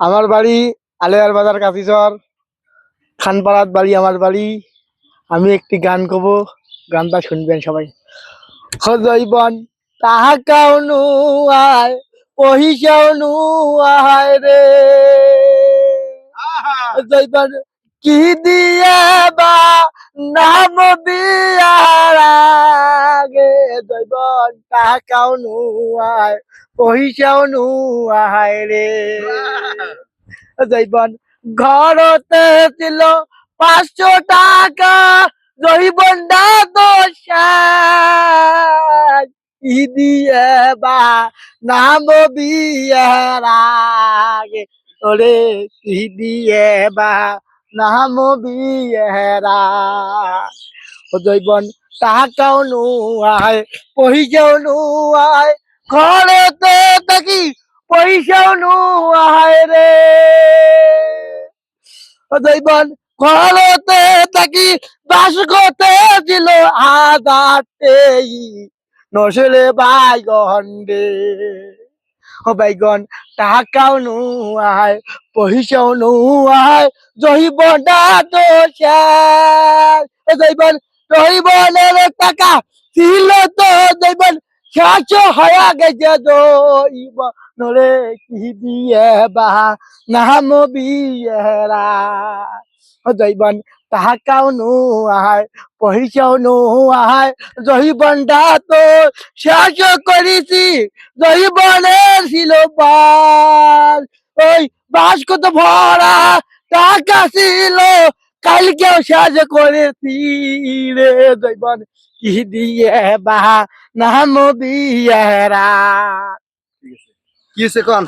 আমার বাড়ি আলিয়ার বাজার কাফিচর, খানপাড়াত বাড়ি আমার বাড়ি। আমি একটি গান কব, গানটা শুনবেন সবাই। সজৈবন তাহাকাও নুয়ায়, পহিসাও নুয়ায় রে। জৈবন কি দিয়ে বা নাম বিয়ার আগে, জৈবন তাহাকাও নুয়ায়, পহিসাও নুয়ায় রে। জৈবন ঘরতে ছিল 500 টাকা, জৈবনটা তো শেষ। ই দিয়ে বা নাম বিয়ের আগে, ওরে কি দিয়ে বা নাম বিয়ের আগে। ও জৈবন টাকাও নুয়ায়, পয়সাও নুয়ায়, ঘরেতে থাকি পয়সাও নুয়ায় রে। ও জৈবন ঘরতে থাকি বাস করতে ছিল আদাতেই, নসলে বাইগন রে। ও বাইগন টাকাও নুয়ায়, পয়সাও নুয়ায়, জৈবনটা তো শেষ। ও জৈবন জৈবনের টাকা ছিল তো, জৈবন শেষ হয়ে গেছে জৈবনরে কি দিয়ে বা নাম বিয়েরা। ও জৈবন টাকাও নুয়ায়, পয়সাও নুয়ায়, জৈবনটা তো শেষ করেছি, জৈবনের ছিল বাস। ওই বাস কত ভরা টাকা ছিল, কালকেও শেষ করেছি রে। জৈবন কি দিয়ে বা নাম বিয়েরা। কি হয়েছে কোন?